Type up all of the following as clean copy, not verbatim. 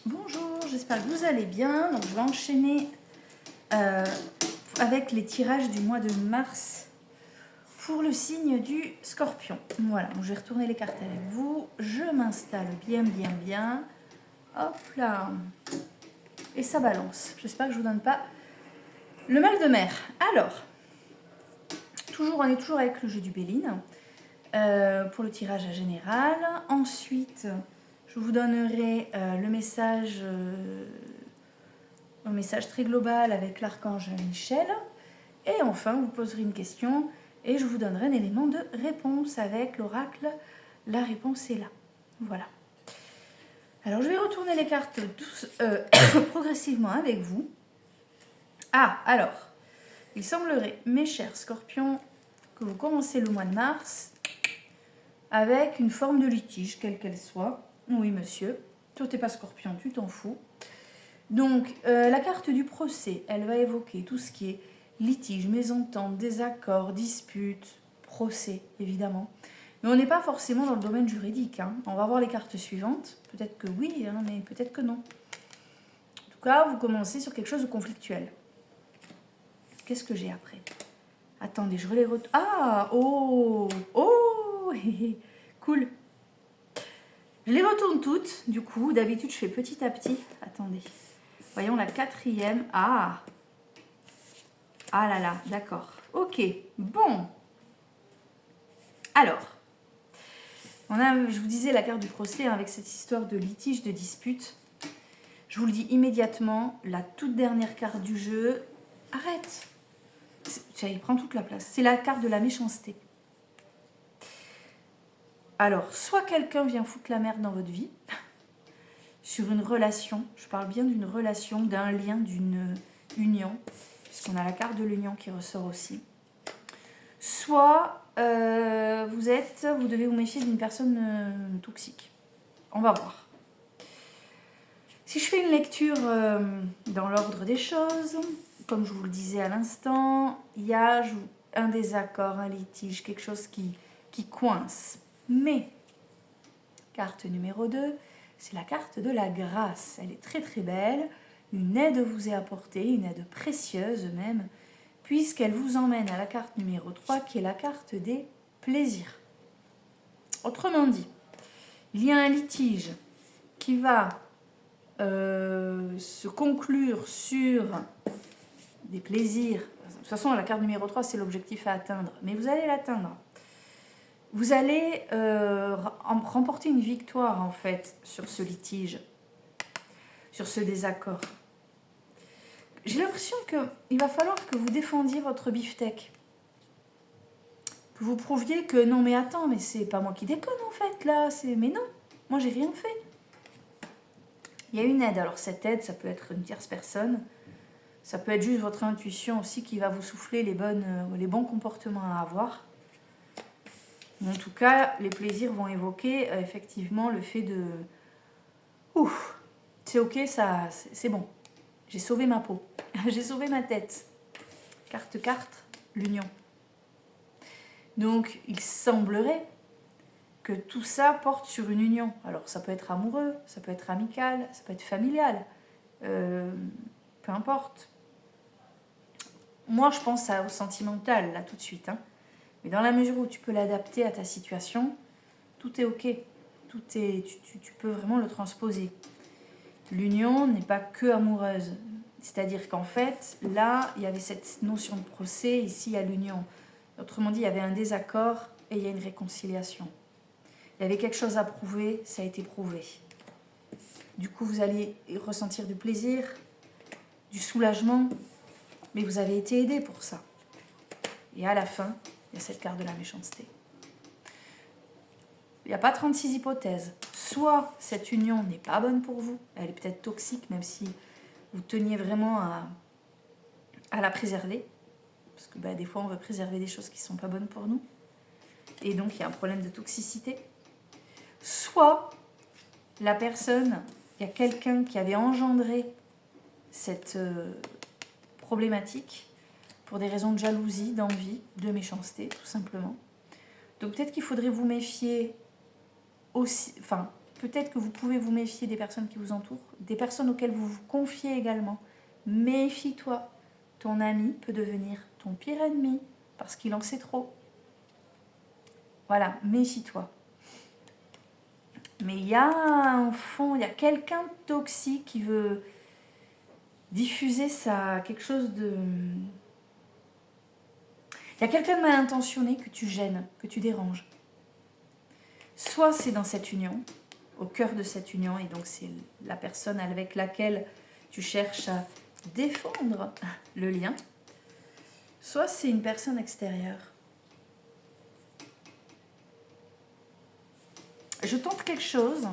Bonjour, j'espère que vous allez bien. Donc, je vais enchaîner avec les tirages du mois de mars pour le signe du Scorpion. Voilà, donc je vais retourner les cartes avec vous. Je m'installe bien. Hop là. Et ça balance. J'espère que je ne vous donne pas le mal de mer. Alors, on est toujours avec le jeu du Béline pour le tirage général. Ensuite, je vous donnerai le message très global avec l'archange Michel. Et enfin, vous poserez une question et je vous donnerai un élément de réponse avec l'oracle. La réponse est là. Voilà. Alors, je vais retourner les cartes progressivement avec vous. Ah, alors, il semblerait, mes chers scorpions, que vous commencez le mois de mars avec une forme de litige, quelle qu'elle soit. Oui, monsieur. Toi, t'es pas scorpion, tu t'en fous. Donc, la carte du procès, elle va évoquer tout ce qui est litige, mésentente, désaccord, dispute, procès, évidemment. Mais on n'est pas forcément dans le domaine juridique. Hein. On va voir les cartes suivantes. Peut-être que oui, hein, mais peut-être que non. En tout cas, vous commencez sur quelque chose de conflictuel. Qu'est-ce que j'ai après? Attendez, je les retourne. Ah, oh, cool. Je les retourne toutes, du coup. D'habitude, je fais petit à petit. Attendez. Voyons la quatrième. Ah là là, d'accord. Ok, bon. Alors, je vous disais la carte du procès hein, avec cette histoire de litige, de dispute. Je vous le dis immédiatement, la toute dernière carte du jeu. Arrête. Ça y prend toute la place. C'est la carte de la méchanceté. Alors, soit quelqu'un vient foutre la merde dans votre vie, sur une relation, je parle bien d'une relation, d'un lien, d'une union, puisqu'on a la carte de l'union qui ressort aussi. Soit vous devez vous méfier d'une personne toxique. On va voir. Si je fais une lecture dans l'ordre des choses, comme je vous le disais à l'instant, il y a un désaccord, un litige, quelque chose qui coince. Mais, carte numéro 2, c'est la carte de la grâce. Elle est très très belle. Une aide vous est apportée, une aide précieuse même, puisqu'elle vous emmène à la carte numéro 3, qui est la carte des plaisirs. Autrement dit, il y a un litige qui va se conclure sur des plaisirs. De toute façon, la carte numéro 3, c'est l'objectif à atteindre, mais vous allez l'atteindre. Vous allez remporter une victoire, en fait, sur ce litige, sur ce désaccord. J'ai l'impression qu'il va falloir que vous défendiez votre beefsteak. Que vous prouviez que non, mais attends, mais c'est pas moi qui déconne, en fait, là. Mais non, moi, j'ai rien fait. Il y a une aide. Alors, cette aide, ça peut être une tierce personne. Ça peut être juste votre intuition aussi qui va vous souffler les bons comportements à avoir. En tout cas, les plaisirs vont évoquer effectivement le fait de... Ouf, c'est ok, ça, c'est bon. J'ai sauvé ma peau. J'ai sauvé ma tête. Carte, l'union. Donc, il semblerait que tout ça porte sur une union. Alors, ça peut être amoureux, ça peut être amical, ça peut être familial. Peu importe. Moi, je pense au sentimental, là, tout de suite. Hein. Mais dans la mesure où tu peux l'adapter à ta situation, tout est ok. Tu peux vraiment le transposer. L'union n'est pas que amoureuse. C'est-à-dire qu'en fait, là, il y avait cette notion de procès, ici, il y a l'union. Autrement dit, il y avait un désaccord et il y a une réconciliation. Il y avait quelque chose à prouver, ça a été prouvé. Du coup, vous allez ressentir du plaisir, du soulagement, mais vous avez été aidé pour ça. Et à la fin, il y a cette carte de la méchanceté. Il n'y a pas 36 hypothèses. Soit cette union n'est pas bonne pour vous, elle est peut-être toxique, même si vous teniez vraiment à la préserver. Parce que des fois, on veut préserver des choses qui ne sont pas bonnes pour nous. Et donc, il y a un problème de toxicité. Soit la personne, il y a quelqu'un qui avait engendré cette problématique pour des raisons de jalousie, d'envie, de méchanceté, tout simplement. Donc peut-être qu'il faudrait vous méfier aussi, Peut-être que vous pouvez vous méfier des personnes qui vous entourent, des personnes auxquelles vous vous confiez également. Méfie-toi. Ton ami peut devenir ton pire ennemi parce qu'il en sait trop. Voilà, méfie-toi. Mais il y a, au fond, il y a quelqu'un de toxique qui veut diffuser quelque chose de... Il y a quelqu'un de mal intentionné que tu gênes, que tu déranges. Soit c'est dans cette union, au cœur de cette union, et donc c'est la personne avec laquelle tu cherches à défendre le lien. Soit c'est une personne extérieure. Je tente quelque chose,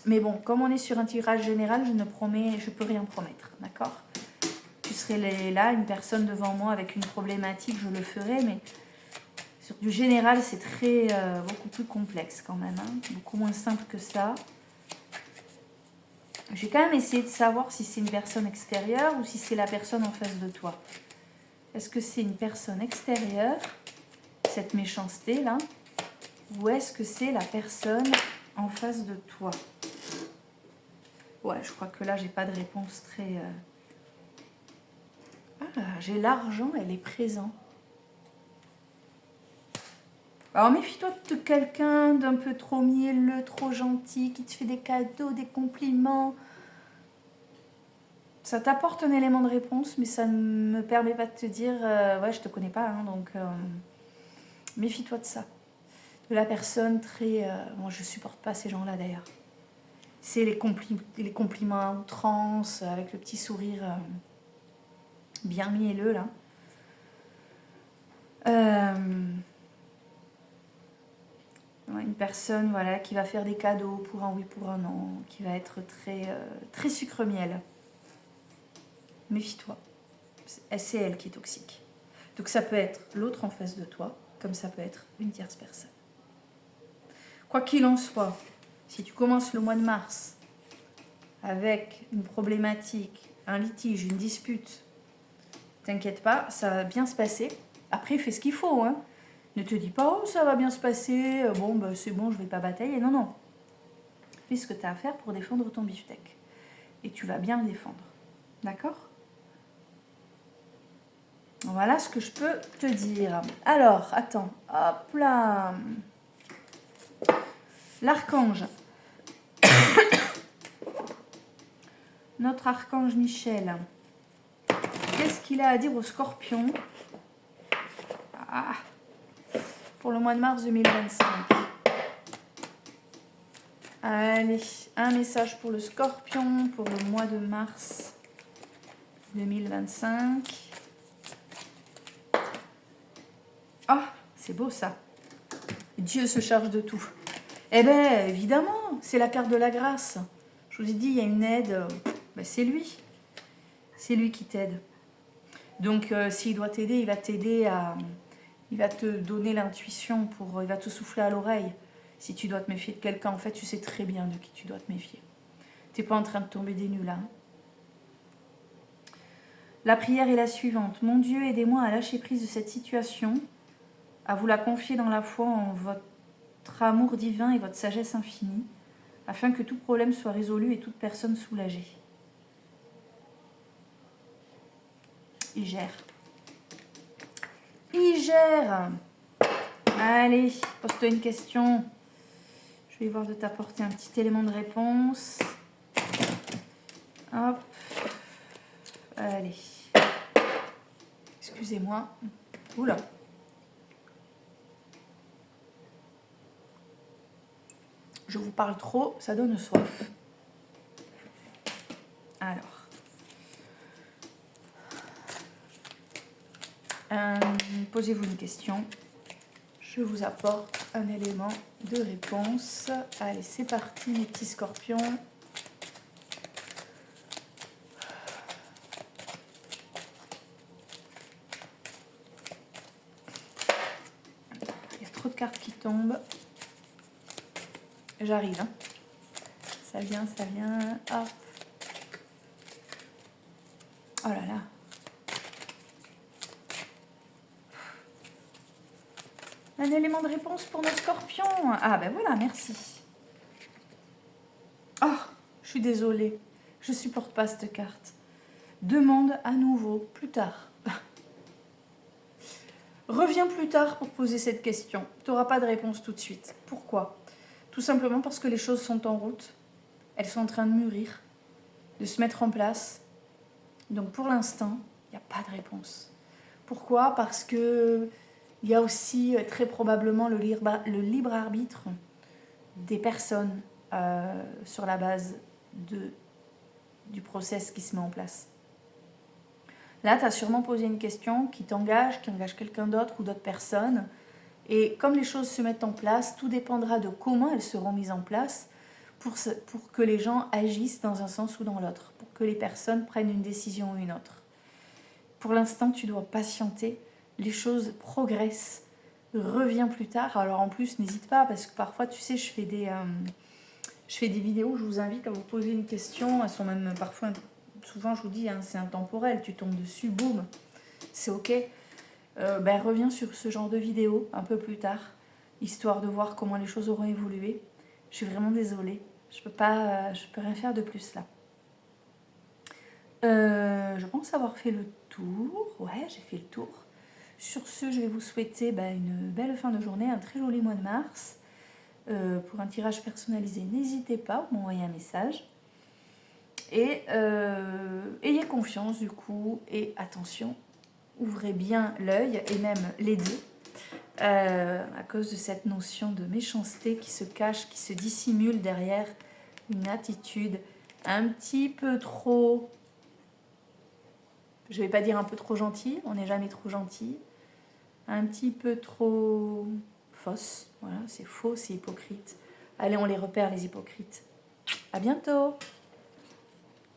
mais bon, comme on est sur un tirage général, je peux rien promettre, d'accord? Tu serais là, une personne devant moi avec une problématique, je le ferai, mais sur du général, c'est beaucoup plus complexe quand même, hein, beaucoup moins simple que ça. J'ai quand même essayé de savoir si c'est une personne extérieure ou si c'est la personne en face de toi. Est-ce que c'est une personne extérieure, cette méchanceté-là, ou est-ce que c'est la personne en face de toi? Ouais, je crois que là, j'ai pas de réponse très... Ah, j'ai l'argent, elle est présente. Alors méfie-toi de quelqu'un d'un peu trop mielleux, trop gentil, qui te fait des cadeaux, des compliments. Ça t'apporte un élément de réponse, mais ça ne me permet pas de te dire ouais, je te connais pas, hein, donc méfie-toi de ça. De la personne très... moi, je supporte pas ces gens-là d'ailleurs. C'est les compliments à outrance, avec le petit sourire bien mielleux là. Une personne voilà, qui va faire des cadeaux pour un oui, pour un non, qui va être très sucre-miel. Méfie-toi. C'est elle qui est toxique. Donc ça peut être l'autre en face de toi, comme ça peut être une tierce personne. Quoi qu'il en soit, si tu commences le mois de mars avec une problématique, un litige, une dispute, t'inquiète pas, ça va bien se passer. Après, fais ce qu'il faut, hein. Ne te dis pas, oh, ça va bien se passer, bon, bah, c'est bon, je vais pas batailler. Non, non. Fais ce que tu as à faire pour défendre ton beefsteak. Et tu vas bien le défendre. D'accord? Voilà ce que je peux te dire. Alors, attends. Hop là. L'archange. Notre archange Michel. Qu'est-ce qu'il a à dire au scorpion? Pour le mois de mars 2025. Allez, un message pour le scorpion pour le mois de mars 2025. Ah, c'est beau ça. Dieu se charge de tout. Eh bien, évidemment, c'est la carte de la grâce. Je vous ai dit, il y a une aide. Ben, c'est lui. C'est lui qui t'aide. Donc, s'il doit t'aider, il va t'aider à... Il va te donner l'intuition, il va te souffler à l'oreille. Si tu dois te méfier de quelqu'un, en fait, tu sais très bien de qui tu dois te méfier. Tu n'es pas en train de tomber des nues là. La prière est la suivante. Mon Dieu, aidez-moi à lâcher prise de cette situation, à vous la confier dans la foi en votre amour divin et votre sagesse infinie, afin que tout problème soit résolu et toute personne soulagée. Il gère. Il gère. Allez, pose-toi une question. Je vais voir de t'apporter un petit élément de réponse. Hop. Allez. Excusez-moi. Oula. Je vous parle trop, ça donne soif. Alors. Posez-vous une question. Je vous apporte un élément de réponse. Allez, c'est parti, mes petits scorpions. Il y a trop de cartes qui tombent. J'arrive. Hein. Ça vient, ça vient. Hop. Oh là là. Un élément de réponse pour nos scorpions. Ah ben voilà, merci. Ah, je suis désolée. Je supporte pas cette carte. Demande à nouveau plus tard. Reviens plus tard pour poser cette question. Tu n'auras pas de réponse tout de suite. Pourquoi? Tout simplement parce que les choses sont en route. Elles sont en train de mûrir, de se mettre en place. Donc pour l'instant, il n'y a pas de réponse. Pourquoi? Parce que il y a aussi très probablement le libre arbitre des personnes sur la base du process qui se met en place. Là, tu as sûrement posé une question qui t'engage, qui engage quelqu'un d'autre ou d'autres personnes. Et comme les choses se mettent en place, tout dépendra de comment elles seront mises en place pour que les gens agissent dans un sens ou dans l'autre, pour que les personnes prennent une décision ou une autre. Pour l'instant, tu dois patienter, les choses progressent, reviens plus tard. Alors en plus, n'hésite pas, parce que parfois, tu sais, je fais des vidéos, je vous invite à vous poser une question, elles sont même parfois, souvent je vous dis, hein, c'est intemporel, tu tombes dessus, boum, c'est ok. Reviens sur ce genre de vidéo un peu plus tard, histoire de voir comment les choses auront évolué. Je suis vraiment désolée, je peux rien faire de plus là. Je pense avoir fait le tour. Ouais, j'ai fait le tour. Sur ce, je vais vous souhaiter une belle fin de journée, un très joli mois de mars. Pour un tirage personnalisé, n'hésitez pas à m'envoyer un message. Et ayez confiance du coup, et attention, ouvrez bien l'œil et même les deux, à cause de cette notion de méchanceté qui se cache, qui se dissimule derrière une attitude un petit peu trop, je vais pas dire un peu trop gentille, on n'est jamais trop gentil, un petit peu trop fausse, voilà, c'est faux, c'est hypocrite. Allez, on les repère les hypocrites. À bientôt!